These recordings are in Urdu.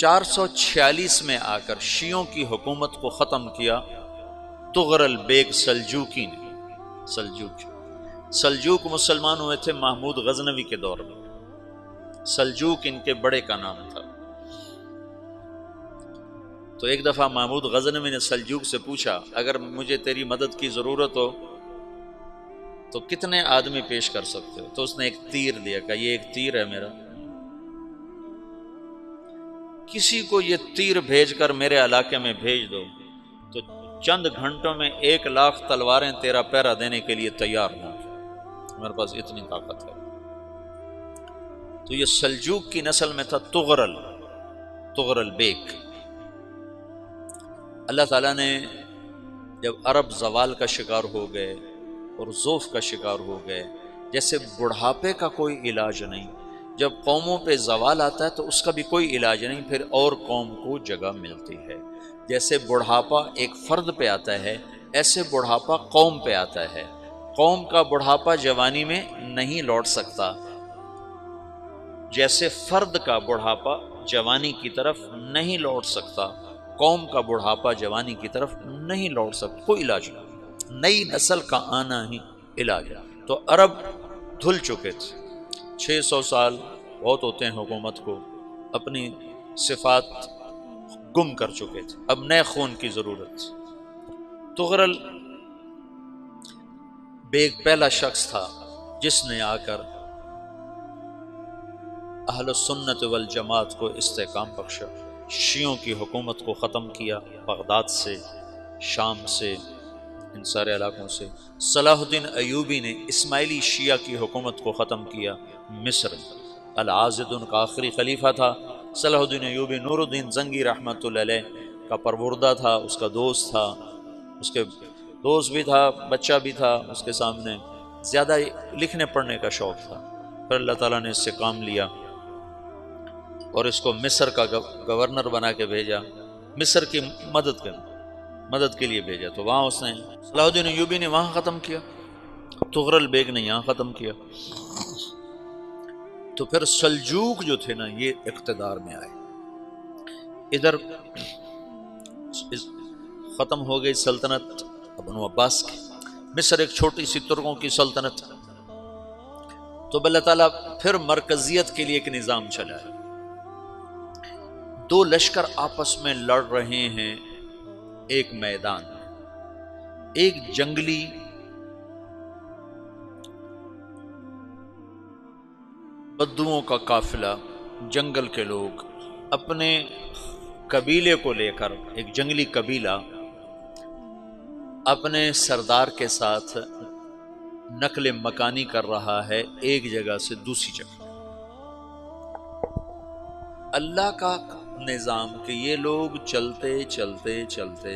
446 میں آ کر شیعوں کی حکومت کو ختم کیا تغرل بیگ سلجوکی نے۔ سلجوک مسلمان ہوئے تھے محمود غزنوی کے دور میں، سلجوک ان کے بڑے کا نام تھا۔ تو ایک دفعہ محمود غزنوی نے سلجوک سے پوچھا اگر مجھے تیری مدد کی ضرورت ہو تو کتنے آدمی پیش کر سکتے ہو؟ تو اس نے ایک تیر دیا، کہا یہ ایک تیر ہے میرا، کسی کو یہ تیر بھیج کر میرے علاقے میں بھیج دو تو چند گھنٹوں میں 1,00,000 تلواریں تیرا پہرا دینے کے لیے تیار ہوں، میرے پاس اتنی طاقت ہے۔ تو یہ سلجوک کی نسل میں تھا تغرل بیگ۔ اللہ تعالیٰ نے جب عرب زوال کا شکار ہو گئے اور ضعف کا شکار ہو گئے، جیسے بڑھاپے کا کوئی علاج نہیں، جب قوموں پہ زوال آتا ہے تو اس کا بھی کوئی علاج نہیں، پھر اور قوم کو جگہ ملتی ہے۔ جیسے بڑھاپا ایک فرد پہ آتا ہے، ایسے بڑھاپا قوم پہ آتا ہے۔ قوم کا بڑھاپا جوانی میں نہیں لوٹ سکتا، جیسے فرد کا بڑھاپا جوانی کی طرف نہیں لوٹ سکتا، قوم کا بڑھاپا جوانی کی طرف نہیں لوٹ سکتا، کوئی علاج نہیں، نئی نسل کا آنا ہی علاج ہے۔ تو عرب دھل چکے تھے، 600 سال بہت ہوتے ہیں حکومت کو، اپنی صفات گم کر چکے تھے، اب نئے خون کی ضرورت تھی۔ تغرل بیگ پہلا شخص تھا جس نے آ کر اہل السنت والجماعت کو استحکام بخشا، شیعوں کی حکومت کو ختم کیا، بغداد سے، شام سے، ان سارے علاقوں سے۔ صلاح الدین ایوبی نے اسماعیلی شیعہ کی حکومت کو ختم کیا، مصر۔ العاضد ان کا آخری خلیفہ تھا صلاح الدین ایوبی، نور الدین زنگی رحمۃ اللہ علیہ کا پروردہ تھا، اس کا دوست تھا، اس کے دوست بھی تھا، بچہ بھی تھا اس کے سامنے، زیادہ لکھنے پڑھنے کا شوق تھا۔ پھر اللہ تعالیٰ نے اس سے کام لیا اور اس کو مصر کا گورنر بنا کے بھیجا، مصر کی مدد کے لیے بھیجا، تو وہاں اس نے صلاح الدین ایوبی نے وہاں ختم کیا، تغرل بیگ نے یہاں ختم کیا۔ تو پھر سلجوق جو تھے نا یہ اقتدار میں آئے، ادھر ختم ہو گئی سلطنت بنو عباس کی، مصر ایک چھوٹی سی ترکوں کی سلطنت، تو اللہ تعالیٰ پھر مرکزیت کے لیے ایک نظام چلایا۔ دو لشکر آپس میں لڑ رہے ہیں ایک میدان میں، ایک جنگلی بدوؤں کا قافلہ، جنگل کے لوگ اپنے قبیلے کو لے کر، ایک جنگلی قبیلہ اپنے سردار کے ساتھ نقل مکانی کر رہا ہے ایک جگہ سے دوسری جگہ۔ اللہ کا نظام کہ یہ لوگ چلتے چلتے چلتے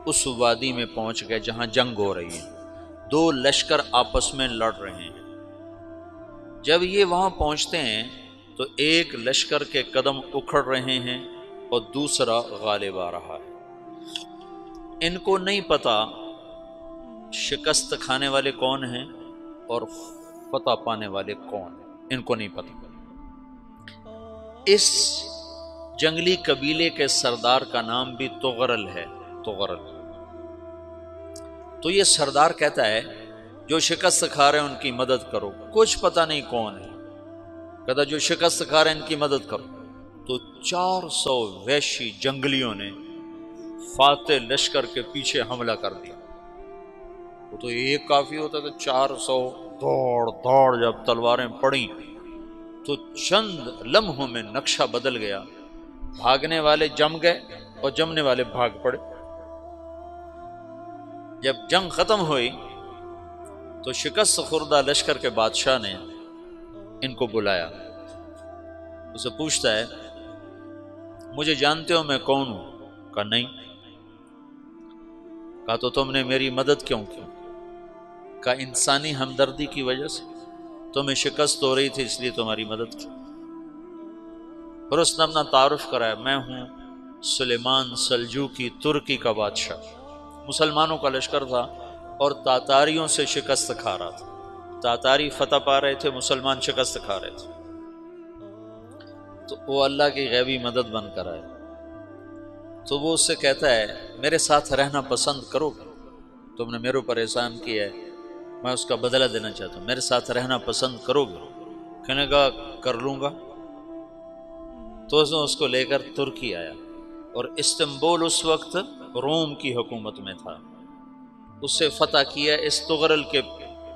اس وادی میں پہنچ گئے جہاں جنگ ہو رہی ہے، دو لشکر آپس میں لڑ رہے ہیں۔ جب یہ وہاں پہنچتے ہیں تو ایک لشکر کے قدم اکھڑ رہے ہیں اور دوسرا غالب آ رہا ہے۔ ان کو نہیں پتا شکست کھانے والے کون ہیں اور فتح پانے والے کون ہیں، ان کو نہیں پتا۔ اس جنگلی قبیلے کے سردار کا نام بھی تغرل ہے، تغرل۔ تو یہ سردار کہتا ہے جو شکست کھا رہے ہیں ان کی مدد کرو، کچھ پتہ نہیں کون ہے، کہتا جو شکست کھا رہے ہیں ان کی مدد کرو۔ تو 400 وحشی جنگلیوں نے فاتح لشکر کے پیچھے حملہ کر دیا۔ وہ تو ایک کافی ہوتا تھا، 400 دوڑ دوڑ جب تلواریں پڑیں تو چند لمحوں میں نقشہ بدل گیا، بھاگنے والے جم گئے اور جمنے والے بھاگ پڑے۔ جب جنگ ختم ہوئی تو شکست خوردہ لشکر کے بادشاہ نے ان کو بلایا، اسے پوچھتا ہے مجھے جانتے ہو میں کون ہوں؟ کہا نہیں۔ کہا تو تم نے میری مدد کیوں کی؟ کہا انسانی ہمدردی کی وجہ سے، تمہیں شکست ہو رہی تھی اس لیے تمہاری مدد کی۔ پھر اس نے اپنا تعارف کرایا، میں ہوں سلیمان سلجوقی، ترکی کا بادشاہ۔ مسلمانوں کا لشکر تھا اور تاتاریوں سے شکست کھا رہا تھا، تاتاری فتح پا رہے تھے، مسلمان شکست کھا رہے تھے۔ تو وہ اللہ کی غیبی مدد بن کر آئے، تو وہ اس سے کہتا ہے میرے ساتھ رہنا پسند کرو گے؟ تم نے میرے اوپر احسان کیا ہے، میں اس کا بدلہ دینا چاہتا ہوں، میرے ساتھ رہنا پسند کرو گے؟ کہنے کا کر لوں گا۔ تو اس نے اس کو لے کر ترکی آیا، اور استنبول اس وقت روم کی حکومت میں تھا، اسے فتح کیا اس تغرل کے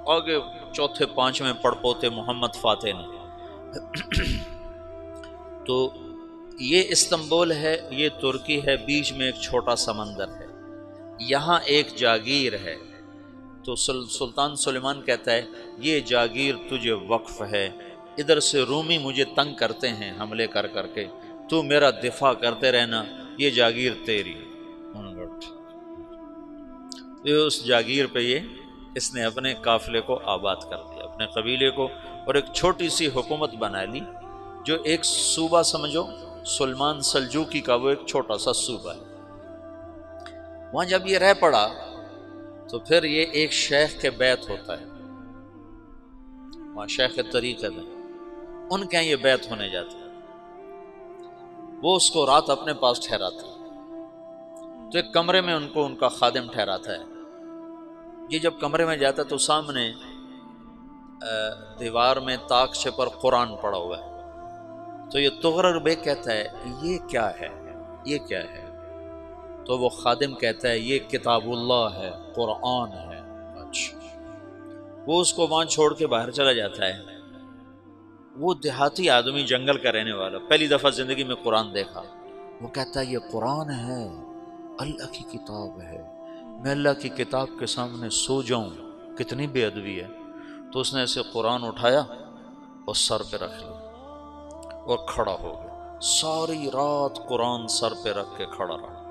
آگے چوتھے پانچویں پڑپوتے محمد فاتح نے۔ تو یہ استنبول ہے، یہ ترکی ہے، بیچ میں ایک چھوٹا سمندر ہے، یہاں ایک جاگیر ہے۔ تو سلطان سلیمان کہتا ہے یہ جاگیر تجھے وقف ہے، ادھر سے رومی مجھے تنگ کرتے ہیں حملے کر کر کے، تو میرا دفاع کرتے رہنا، یہ جاگیر تیری۔ یہ اس جاگیر پہ اس نے اپنے قافلے کو آباد کر دیا، اپنے قبیلے کو، اور ایک چھوٹی سی حکومت بنا لی، جو ایک صوبہ سمجھو سلمان سلجوقی کا، وہ ایک چھوٹا سا صوبہ ہے۔ وہاں جب یہ رہ پڑا تو پھر یہ ایک شیخ کے بیت ہوتا ہے، وہاں شیخ طریقت ہے، ان کے یہ بیت ہونے جاتا ہے، وہ اس کو رات اپنے پاس ٹھہراتا ہے، تو ایک کمرے میں ان کا خادم ٹھہراتا ہے۔ یہ جب کمرے میں جاتا ہے تو سامنے دیوار میں تاکچے پر قرآن پڑا ہوا ہے، تو یہ تغرل بیگ کہتا ہے یہ کیا ہے، یہ کیا ہے؟ تو وہ خادم کہتا ہے یہ کتاب اللہ ہے، قرآن ہے۔ اچھا، وہ اس کو وہاں چھوڑ کے باہر چلا جاتا ہے۔ وہ دیہاتی آدمی، جنگل کا رہنے والا، پہلی دفعہ زندگی میں قرآن دیکھا، وہ کہتا ہے یہ قرآن ہے، اللہ کی کتاب ہے، میں اللہ کی کتاب کے سامنے سو جاؤں، کتنی بے ادبی ہے۔ تو اس نے ایسے قرآن اٹھایا اور سر پہ رکھ لیا اور کھڑا ہو گیا، ساری رات قرآن سر پہ رکھ کے کھڑا رہا۔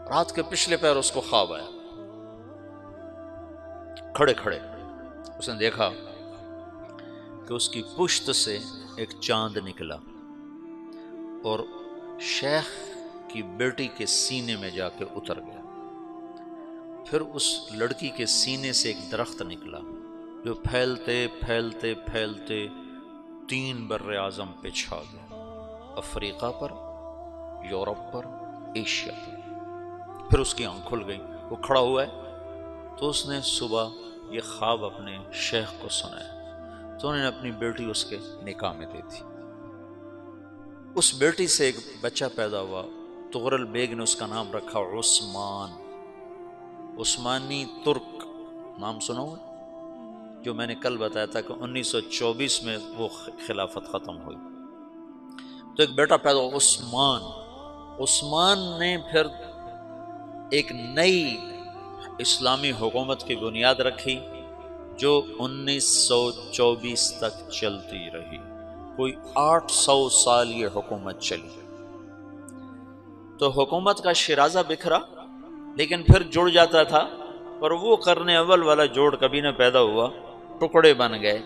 رات کے پچھلے پہر اس کو خواب آیا، کھڑے کھڑے اس نے دیکھا کہ اس کی پشت سے ایک چاند نکلا اور شیخ کی بیٹی کے سینے میں جا کے اتر گیا، پھر اس لڑکی کے سینے سے ایک درخت نکلا جو پھیلتے پھیلتے پھیلتے 3 بر اعظم پہ چھا گیا، افریقہ پر، یورپ پر، ایشیا پر۔ پھر اس کی آنکھ کھل گئی، وہ کھڑا ہوا ہے، تو اس نے صبح یہ خواب اپنے شیخ کو سنایا، تو انہوں نے اپنی بیٹی اس کے نکاح میں دی تھی۔ اس بیٹی سے ایک بچہ پیدا ہوا، تغرل بیگ نے اس کا نام رکھا عثمان، عثمانی ترک نام سنا ہوا، جو میں نے کل بتایا تھا کہ 1924 میں وہ خلافت ختم ہوئی، تو ایک بیٹا پیدا ہوا عثمان۔ عثمان نے پھر ایک نئی اسلامی حکومت کی بنیاد رکھی جو 1924 تک چلتی رہی، کوئی 800 سال یہ حکومت چلی۔ تو حکومت کا شرازہ بکھرا لیکن پھر جڑ جاتا تھا، پر وہ قرن اول والا جوڑ کبھی نہ پیدا ہوا، ٹکڑے بن گئے۔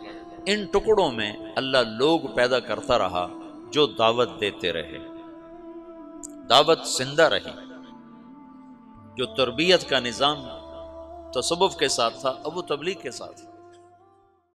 ان ٹکڑوں میں اللہ لوگ پیدا کرتا رہا جو دعوت دیتے رہے، دعوت زندہ رہی۔ جو تربیت کا نظام تصوف کے ساتھ تھا اب وہ تبلیغ کے ساتھ